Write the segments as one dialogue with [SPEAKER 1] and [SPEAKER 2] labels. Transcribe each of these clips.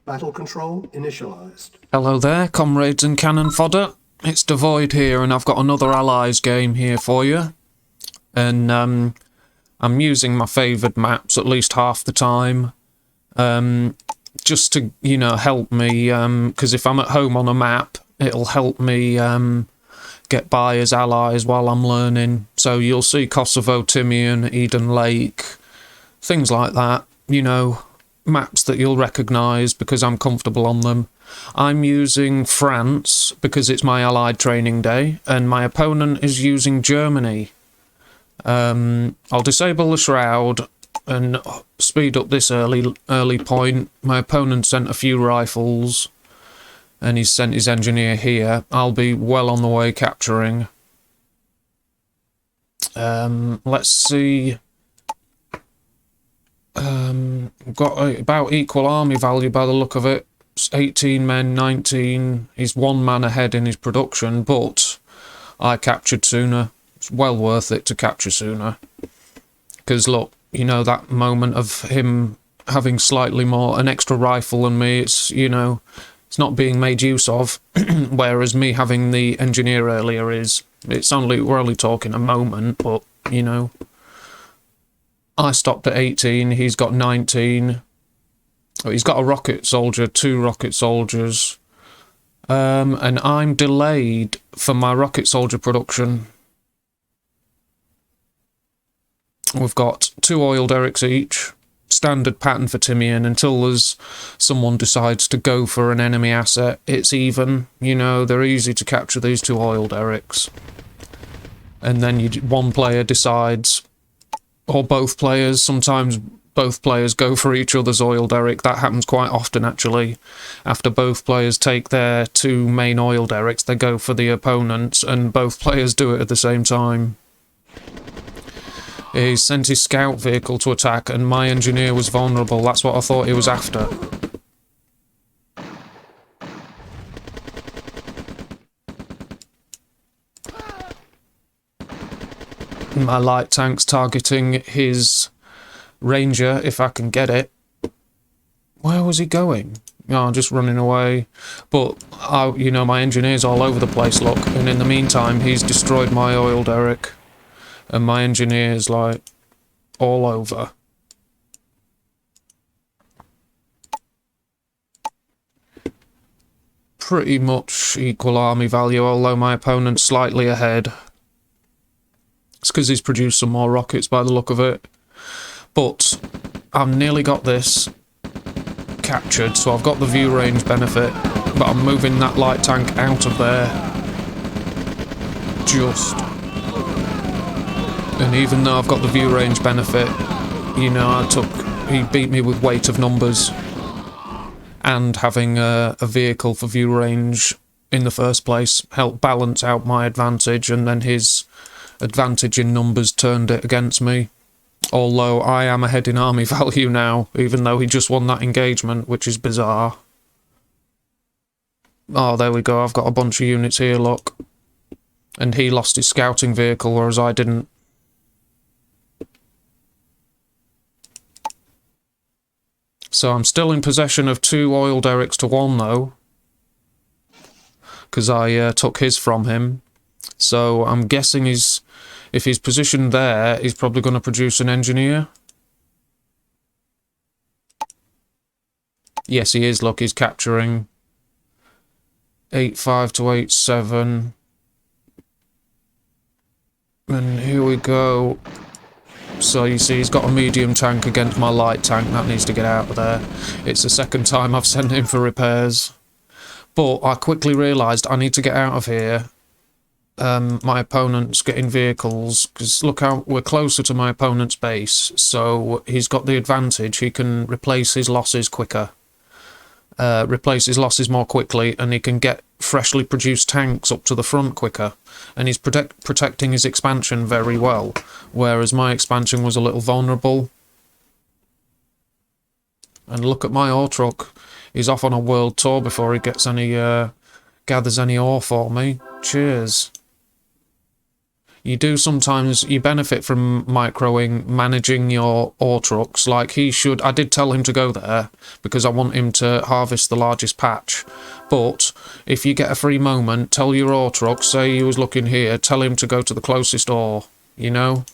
[SPEAKER 1] Battle control initialized.
[SPEAKER 2] Hello there, comrades and cannon fodder. It's Dvoid here, and I've got another Allies game here for you. And I'm using my favoured maps at least half the time, just to, you know, help me, because if I'm at home on a map, it'll help me get by as allies while I'm learning. So you'll see Kosovo, Timian, Eden Lake, things like that, you know, maps that you'll recognise because I'm comfortable on them. I'm using France because it's my Allied training day, and my opponent is using Germany. I'll disable the shroud and speed up this early point. My opponent sent a few rifles, and he's sent his engineer here. I'll be well on the way capturing. Let's see. Got about equal army value by the look of it. 18 men, 19. He's 1 man ahead in his production, but I captured sooner. It's well worth it to capture sooner. Because look, you know, that moment of him having slightly more, an extra rifle than me, it's, you know, it's not being made use of. Whereas me having the engineer earlier is, we're only talking a moment, but, you know. I stopped at 18, he's got 19. Oh, he's got a rocket soldier, 2 rocket soldiers. And I'm delayed for my rocket soldier production. We've got 2 oil derricks each. Standard pattern for Timian until there's someone decides to go for an enemy asset. It's even, you know, they're easy to capture, these 2 oil derricks. And then one player decides, or both players, sometimes both players go for each other's oil derrick. That happens quite often, actually. After both players take their 2 main oil derricks, they go for the opponents, and both players do it at the same time. He sent his scout vehicle to attack, and my engineer was vulnerable. That's what I thought he was after. My light tank's targeting his ranger, if I can get it. Where was he going? Oh, just running away. But, you know, my engineer's all over the place, look. And in the meantime, he's destroyed my oil derrick. And my engineer's, like, all over. Pretty much equal army value, although my opponent's slightly ahead. It's because he's produced some more rockets by the look of it. But I've nearly got this captured, so I've got the view range benefit, but I'm moving that light tank out of there. Just. And even though I've got the view range benefit, you know, he beat me with weight of numbers. And having a vehicle for view range in the first place helped balance out my advantage, and then his advantage in numbers turned it against me. Although I am ahead in army value now, even though he just won that engagement, which is bizarre. Oh, there we go, I've got a bunch of units here, look. And he lost his scouting vehicle, whereas I didn't. So I'm still in possession of 2 oil derricks to 1, though. Because I took his from him. So I'm guessing if he's positioned there, he's probably going to produce an engineer. Yes, he is. Look, he's capturing 8-5 to 8-7. And here we go. So you see, he's got a medium tank against my light tank. That needs to get out of there. It's the second time I've sent him for repairs. But I quickly realised I need to get out of here. My opponent's getting vehicles, because look how we're closer to my opponent's base, so he's got the advantage. He can replace his losses quicker, replace his losses more quickly, and he can get freshly produced tanks up to the front quicker, and he's protecting his expansion very well, whereas my expansion was a little vulnerable. And look at my ore truck. He's off on a world tour before he gets any gathers any ore for me. Cheers. you do sometimes, you benefit from microing, managing your ore trucks. Like he should, I did tell him to go there because I want him to harvest the largest patch. But if you get a free moment, tell your ore trucks, say he was looking here, tell him to go to the closest ore, you know?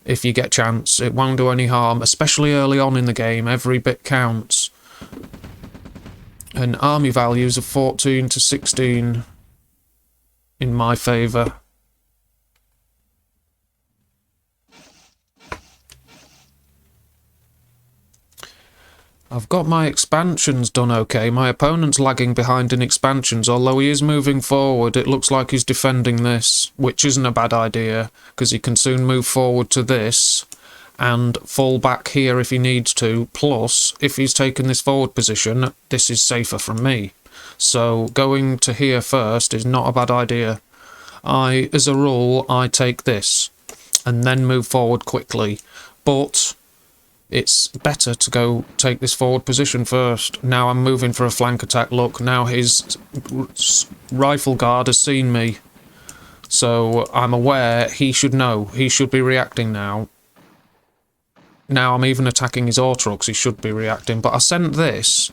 [SPEAKER 2] If you get a chance, it won't do any harm, especially early on in the game, every bit counts. And army values of 14 to 16 in my favour. I've got my expansions done okay. My opponent's lagging behind in expansions, although he is moving forward. It looks like he's defending this, which isn't a bad idea, because he can soon move forward to this and fall back here if he needs to. Plus, if he's taken this forward position, this is safer from me. So going to here first is not a bad idea. As a rule, I take this and then move forward quickly. But it's better to go take this forward position first. Now I'm moving for a flank attack. Look, now his rifle guard has seen me. So I'm aware he should know. He should be reacting now. Now I'm even attacking his ore trucks. He should be reacting. But I sent this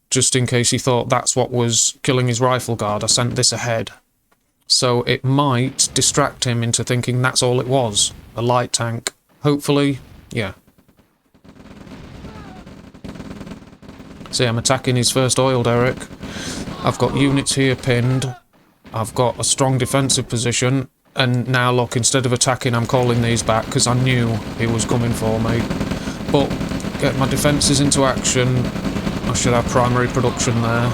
[SPEAKER 2] just in case he thought that's what was killing his rifle guard. I sent this ahead. So it might distract him into thinking that's all it was. A light tank. Hopefully, yeah. See, I'm attacking his first oil derrick. I've got units here pinned. I've got a strong defensive position. And now, look, instead of attacking, I'm calling these back because I knew he was coming for me. But get my defences into action. I should have primary production there.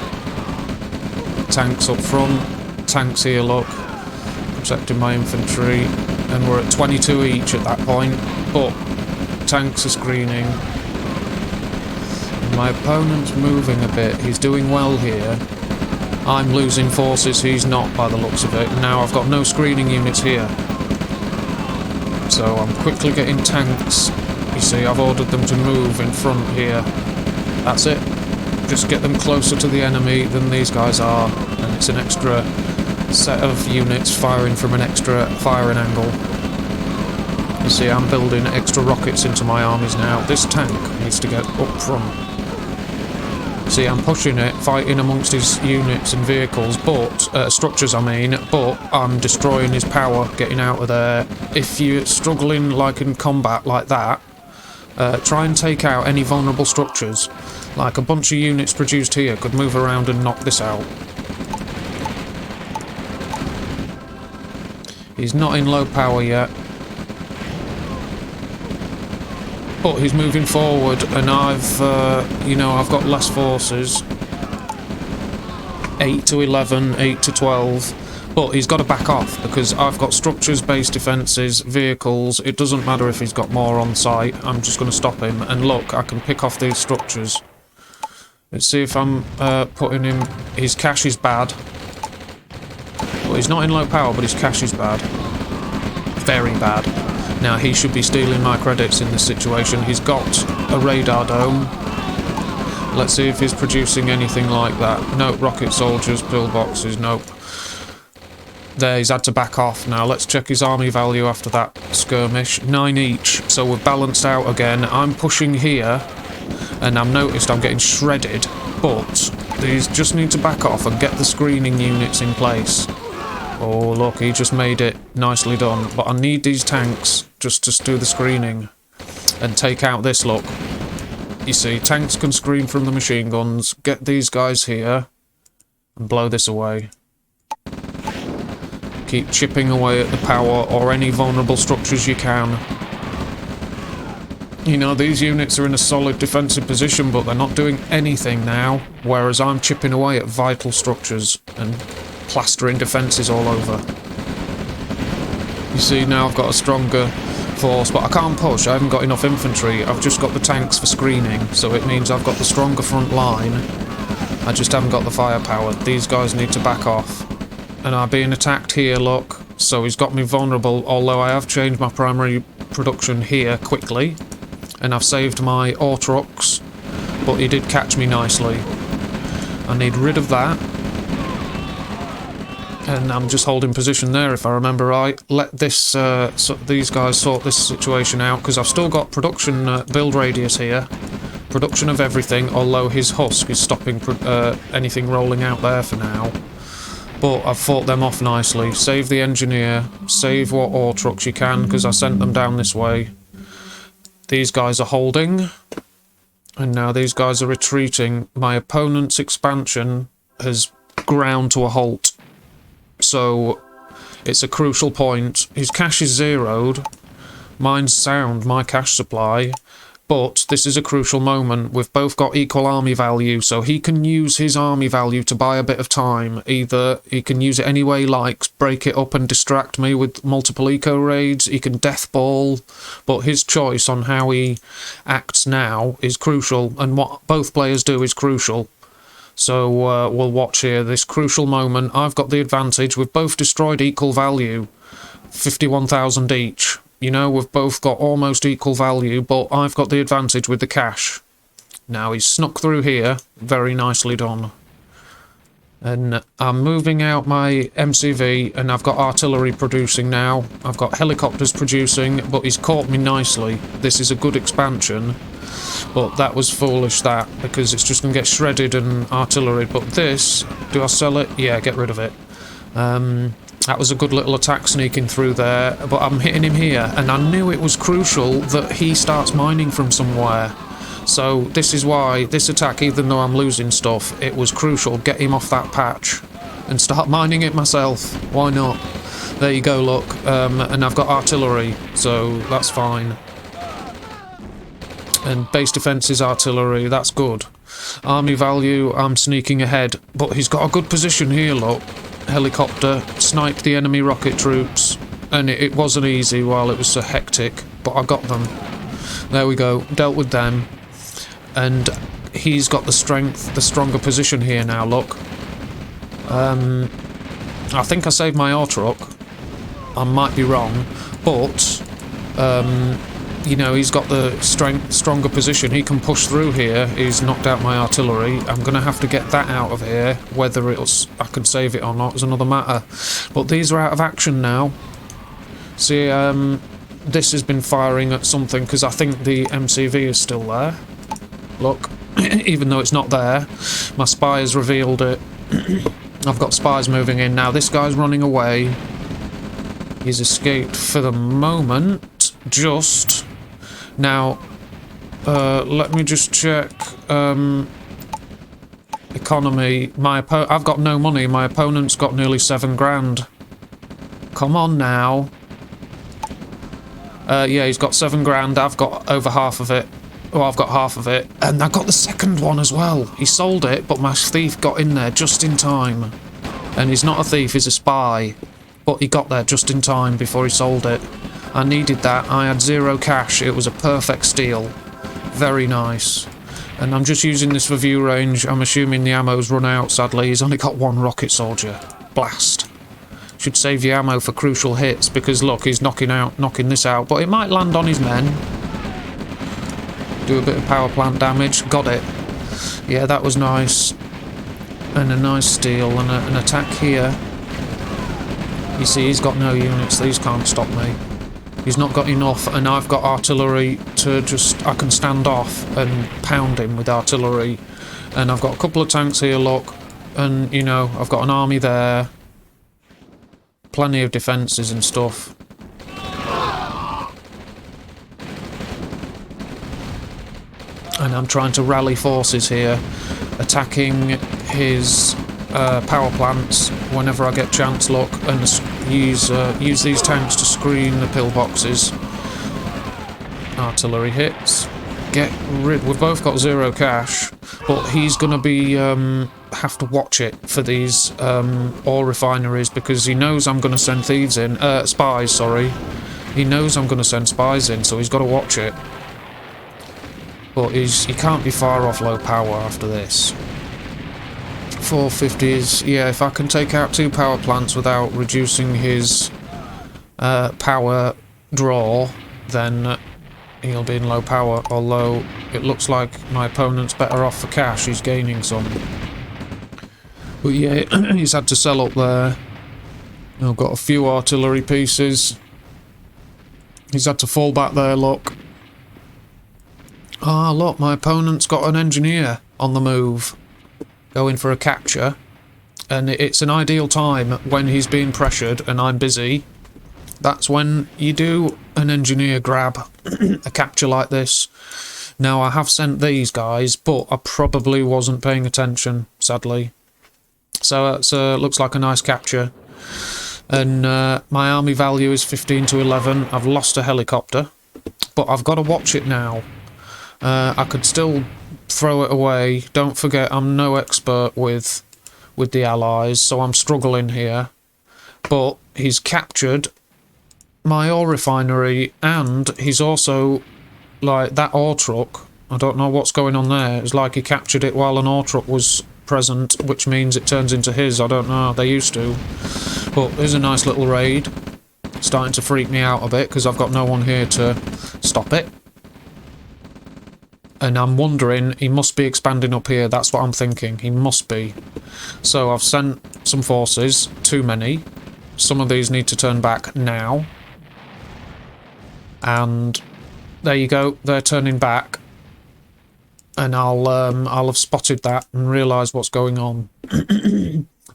[SPEAKER 2] Tanks up front. Tanks here, look. Protecting my infantry. And we're at 22 each at that point. But tanks are screening. My opponent's moving a bit. He's doing well here. I'm losing forces. He's not, by the looks of it. Now I've got no screening units here. So I'm quickly getting tanks. You see, I've ordered them to move in front here. That's it. Just get them closer to the enemy than these guys are. And it's an extra set of units firing from an extra firing angle. You see, I'm building extra rockets into my armies now. This tank needs to get up front. See, I'm pushing it, fighting amongst his units and vehicles, but, structures I mean, but I'm destroying his power, getting out of there. If you're struggling like in combat like that, try and take out any vulnerable structures. Like a bunch of units produced here could move around and knock this out. He's not in low power yet. But he's moving forward, and I've got less forces. 8 to 11, 8 to 12. But he's got to back off, because I've got structures, base defences, vehicles. It doesn't matter if he's got more on site. I'm just going to stop him. And look, I can pick off these structures. Let's see if I'm putting him... His cash is bad. Well, he's not in low power, but his cash is bad. Very bad. Now, he should be stealing my credits in this situation. He's got a radar dome. Let's see if he's producing anything like that. Nope, rocket soldiers, pillboxes, nope. There, he's had to back off. Now, let's check his army value after that skirmish. 9 each, so we've balanced out again. I'm pushing here, and I've noticed I'm getting shredded, but these just need to back off and get the screening units in place. Oh, look, he just made it. Nicely done. But I need these tanks just to do the screening and take out this, look. You see, tanks can screen from the machine guns. Get these guys here and blow this away. Keep chipping away at the power or any vulnerable structures you can. You know, these units are in a solid defensive position, but they're not doing anything now, whereas I'm chipping away at vital structures and plastering defences all over. You see, now I've got a stronger force, but I can't push. I haven't got enough infantry. I've just got the tanks for screening, so it means I've got the stronger front line. I just haven't got the firepower. These guys need to back off. And I'm being attacked here, look. So he's got me vulnerable, although I have changed my primary production here quickly. And I've saved my ore trucks, but he did catch me nicely. I need rid of that. And I'm just holding position there, if I remember right. Let this these guys sort this situation out, because I've still got production build radius here. Production of everything, although his husk is stopping anything rolling out there for now. But I've fought them off nicely. Save the engineer, save what ore trucks you can, because I sent them down this way. These guys are holding, and now these guys are retreating. My opponent's expansion has ground to a halt. So it's a crucial point. His cash is zeroed. Mine's sound, my cash supply. But this is a crucial moment. We've both got equal army value, so he can use his army value to buy a bit of time. Either he can use it any way he likes, break it up and distract me with multiple eco raids. He can death ball, but his choice on how he acts now is crucial, and what both players do is crucial. So we'll watch here this crucial moment. I've got the advantage. We've both destroyed equal value, 51,000 each. You know, we've both got almost equal value, but I've got the advantage with the cash. Now he's snuck through here. Very nicely done. And I'm moving out my MCV, and I've got artillery producing now. I've got helicopters producing, but he's caught me nicely. This is a good expansion. But that was foolish, that, because it's just going to get shredded and artillery. But this, do I sell it? Yeah, get rid of it. That was a good little attack sneaking through there, but I'm hitting him here, and I knew it was crucial that he starts mining from somewhere. So this is why this attack, even though I'm losing stuff, it was crucial. Get him off that patch and start mining it myself. Why not? There you go, look. And I've got artillery, so that's fine. And base defense is artillery, that's good. Army value, I'm sneaking ahead, but he's got a good position here, look. Helicopter, sniped the enemy rocket troops, and it wasn't easy while it was so hectic, but I got them. There we go, dealt with them. And he's got the strength, the stronger position here now, look. I think I saved my ore truck. I might be wrong, but you know, he's got the stronger position. He can push through here. He's knocked out my artillery. I'm going to have to get that out of here. Whether I can save it or not is another matter. But these are out of action now. See, this has been firing at something, because I think the MCV is still there. Look, even though it's not there. My spy has revealed it. I've got spies moving in now. This guy's running away. He's escaped for the moment. Just... Now, let me just check, economy. I've got no money, my opponent's got nearly 7 grand. Come on now. Yeah, he's got 7 grand, I've got over half of it. Oh, I've got half of it. And I got the second one as well. He sold it, but my thief got in there just in time. And he's not a thief, he's a spy. But he got there just in time before he sold it. I needed that. I had 0 cash. It was a perfect steal. Very nice. And I'm just using this for view range. I'm assuming the ammo's run out, sadly. He's only got 1 rocket soldier. Blast. Should save the ammo for crucial hits, because look, he's knocking this out. But it might land on his men. Do a bit of power plant damage. Got it. Yeah, that was nice. And a nice steal. And an attack here. You see, he's got no units. These can't stop me. He's not got enough, and I've got artillery to just... I can stand off and pound him with artillery. And I've got a couple of tanks here, look. And, you know, I've got an army there. Plenty of defences and stuff. And I'm trying to rally forces here. Attacking his power plants whenever I get chance, look. And use these tanks to screen the pillboxes. Artillery hits. Get rid... We've both got 0 cash, but he's going to be... have to watch it for these ore refineries, because he knows I'm going to send thieves in. Spies, sorry. He knows I'm going to send spies in, so he's got to watch it. But he can't be far off low power after this. 450s, yeah, if I can take out 2 power plants without reducing his power draw, then he'll be in low power, although it looks like my opponent's better off for cash, he's gaining some. But yeah, he's had to sell up there. I've got a few artillery pieces. He's had to fall back there, look. Ah, look, my opponent's got an engineer on the move. Going for a capture. And it's an ideal time when he's being pressured and I'm busy. That's when you do an engineer grab, a capture like this. Now, I have sent these guys, but I probably wasn't paying attention, sadly. So it looks like a nice capture. And my army value is 15 to 11. I've lost a helicopter, but I've got to watch it now. I could still throw it away. Don't forget, I'm no expert with the Allies, so I'm struggling here. But he's captured my ore refinery, and he's also, like, that ore truck. I don't know what's going on there. It's like he captured it while an ore truck was present, which means it turns into his. I don't know. They used to. But here's a nice little raid. Starting to freak me out a bit because I've got no one here to stop it. And I'm wondering, he must be expanding up here. That's what I'm thinking. He must be. So I've sent some forces. Too many. Some of these need to turn back now. And there you go. They're turning back. And I'll have spotted that and realised what's going on.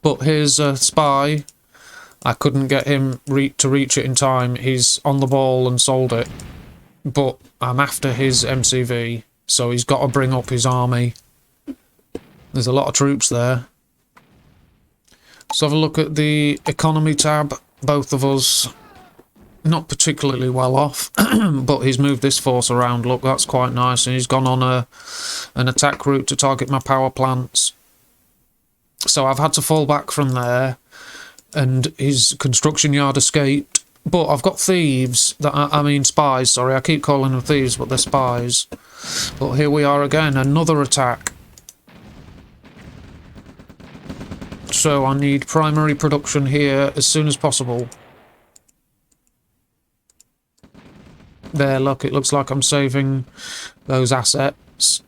[SPEAKER 2] But here's a spy. I couldn't get him to reach it in time. He's on the ball and sold it. But I'm after his MCV. So he's got to bring up his army. There's a lot of troops there. Let's have a look at the economy tab. Both of us not particularly well off. But he's moved this force around. Look, that's quite nice. And he's gone on an attack route to target my power plants. So I've had to fall back from there. And his construction yard escaped. But I've got thieves, I mean spies, sorry, I keep calling them thieves, but they're spies. But here we are again, another attack. So I need primary production here as soon as possible. There, look, it looks like I'm saving those assets.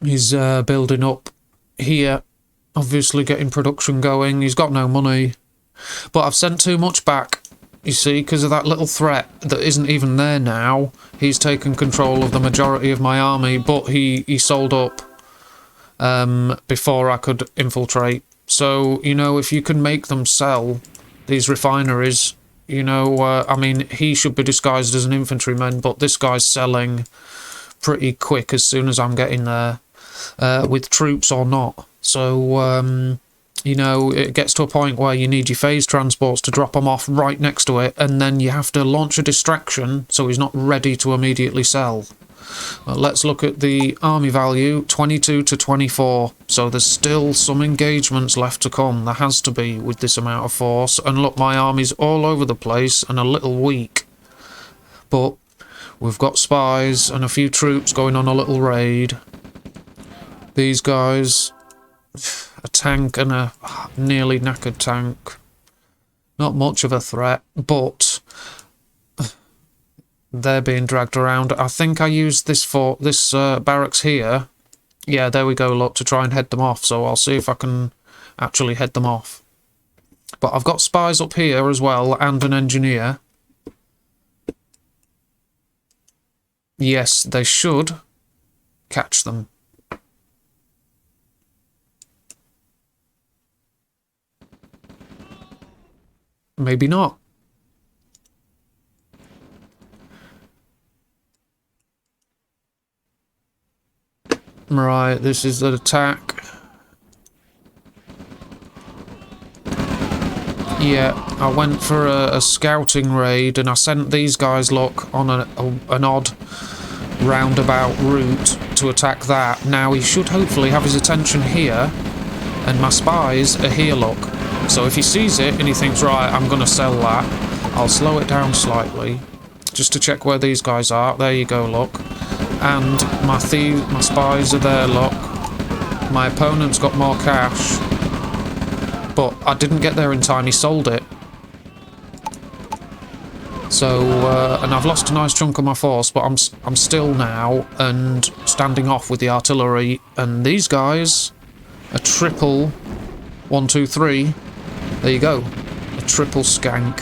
[SPEAKER 2] He's building up here, obviously getting production going. He's got no money, but I've sent too much back, you see, because of that little threat that isn't even there now. He's taken control of the majority of my army, but he sold up before I could infiltrate. So, you know, if you can make them sell these refineries, you know, I mean, he should be disguised as an infantryman, but this guy's selling pretty quick as soon as I'm getting there. With troops or not. So, you know, it gets to a point where you need your phase transports to drop them off right next to it, and then you have to launch a distraction so he's not ready to immediately sell. Let's look at the army value, 22 to 24. So there's still some engagements left to come. There has to be with this amount of force. And look, my army's all over the place and a little weak. But we've got spies and a few troops going on a little raid. These guys, a tank and a nearly knackered tank. Not much of a threat, but they're being dragged around. I think I used this for this barracks here. Yeah, there we go, look, to try and head them off. So I'll see if I can actually head them off. But I've got spies up here as well, and an engineer. Yes, they should catch them. Maybe not. Right, this is the attack. Yeah, I went for a scouting raid and I sent these guys, look, on an odd roundabout route to attack that. Now he should hopefully have his attention here, and my spies are here, look. So if he sees it and he thinks, right, I'm going to sell that, I'll slow it down slightly just to check where these guys are. There you go, look. And my spies are there, look. My opponent's got more cash. But I didn't get there in time, he sold it. So, and I've lost a nice chunk of my force, but I'm still now and standing off with the artillery. And these guys, a triple 1, 2, 3. There you go, a triple skank.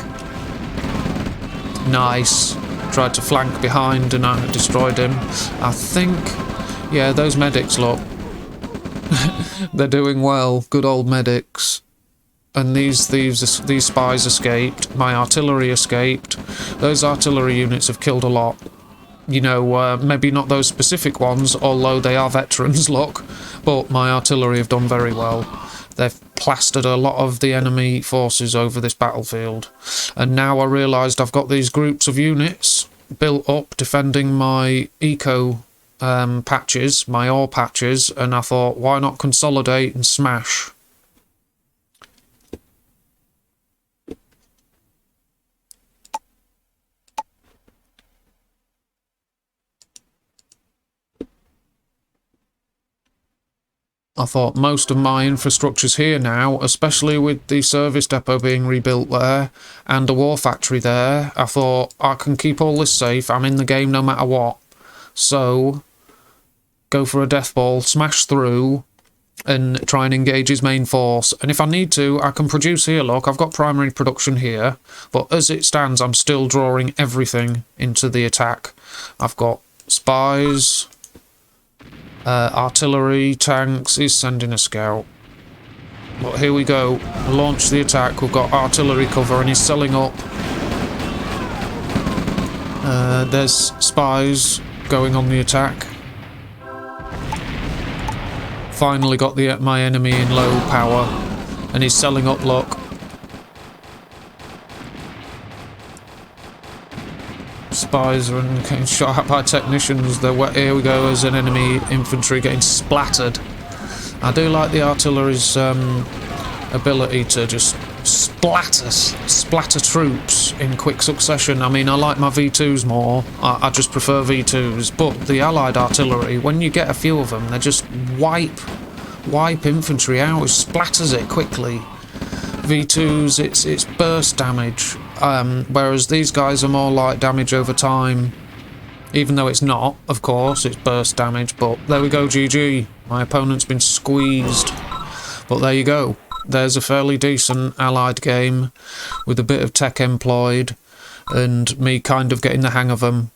[SPEAKER 2] Nice. Tried to flank behind and I destroyed him. I think, yeah, those medics, look, they're doing well. Good old medics. And these spies escaped. My artillery escaped. Those artillery units have killed a lot. You know, maybe not those specific ones, although they are veterans, look. But my artillery have done very well. They've plastered a lot of the enemy forces over this battlefield. And now I realised I've got these groups of units built up defending my eco patches, my ore patches, and I thought, why not consolidate and smash? I thought most of my infrastructure's here now, especially with the service depot being rebuilt there and a war factory there. I thought I can keep all this safe. I'm in the game no matter what. So, go for a death ball, smash through and try and engage his main force. And if I need to, I can produce here. Look, I've got primary production here. But as it stands, I'm still drawing everything into the attack. I've got spies... artillery, tanks. He's sending a scout. But here we go. Launch the attack. We've got artillery cover and he's selling up. There's spies going on the attack. Finally got my enemy in low power and he's selling up, look. Spies are getting shot at by technicians. Here we go, as an enemy infantry getting splattered. I do like the artillery's ability to just splatter troops in quick succession. I mean, I like my V2s more. I just prefer V2s. But the allied artillery, when you get a few of them, they just wipe infantry out. It splatters it quickly. V2s, it's burst damage. Whereas these guys are more like damage over time. Even though it's not, of course, it's burst damage. But there we go, GG. My opponent's been squeezed. But there you go. There's a fairly decent allied game with a bit of tech employed and me kind of getting the hang of them.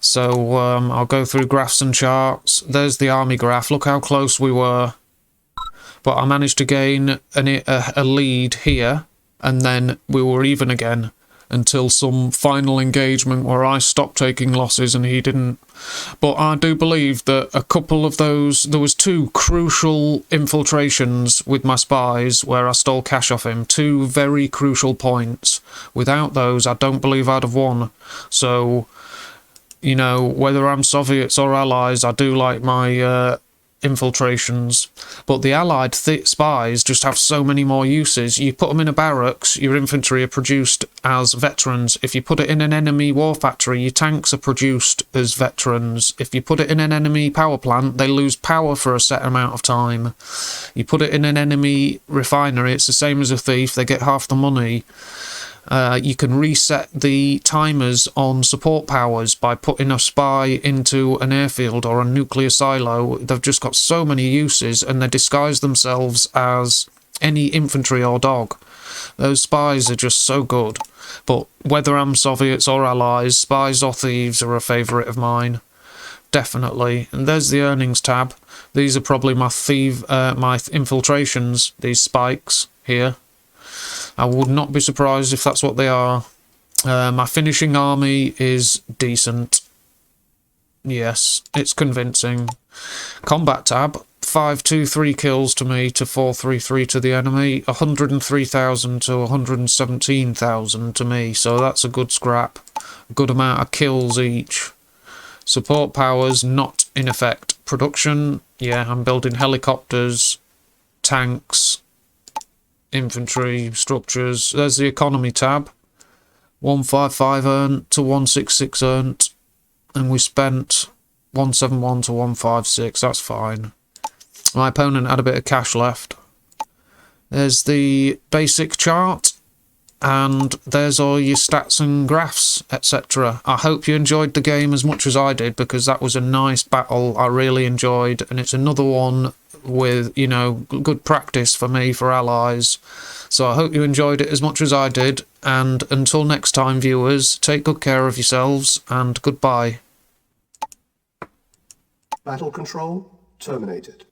[SPEAKER 2] So I'll go through graphs and charts. There's the army graph. Look how close we were. But I managed to gain a lead here. And then we were even again until some final engagement where I stopped taking losses and he didn't. But I do believe that a couple of those, there was 2 crucial infiltrations with my spies where I stole cash off him. 2 very crucial points. Without those, I don't believe I'd have won. So, you know, whether I'm Soviets or Allies, I do like my infiltrations, but the allied spies just have so many more uses. You put them in a barracks, your infantry are produced as veterans. If you put it in an enemy war factory, your tanks are produced as veterans. If you put it in an enemy power plant, they lose power for a set amount of time. You put it in an enemy refinery, it's the same as a thief, they get half the money. You can reset the timers on support powers by putting a spy into an airfield or a nuclear silo. They've just got so many uses and they disguise themselves as any infantry or dog. Those spies are just so good. But whether I'm Soviets or Allies, spies or thieves are a favourite of mine. Definitely. And there's the earnings tab. These are probably my infiltrations, these spikes here. I would not be surprised if that's what they are. My finishing army is decent. Yes, it's convincing. Combat tab, 523 kills to me to 433 to the enemy, 103,000 to 117,000 to me, so that's a good scrap. A good amount of kills each. Support powers not in effect. Production, yeah, I'm building helicopters, tanks, infantry, structures. There's the economy tab. 155 earned to 166 earned. And we spent 171 to 156. That's fine. My opponent had a bit of cash left. There's the basic chart. and there's all your stats and graphs, etc. I hope you enjoyed the game as much as I did, because that was a nice battle I really enjoyed, and it's another one with, you know, good practice for me for allies. So I hope you enjoyed it as much as I did, and until next time, viewers, take good care of yourselves, and goodbye.
[SPEAKER 1] Battle control terminated.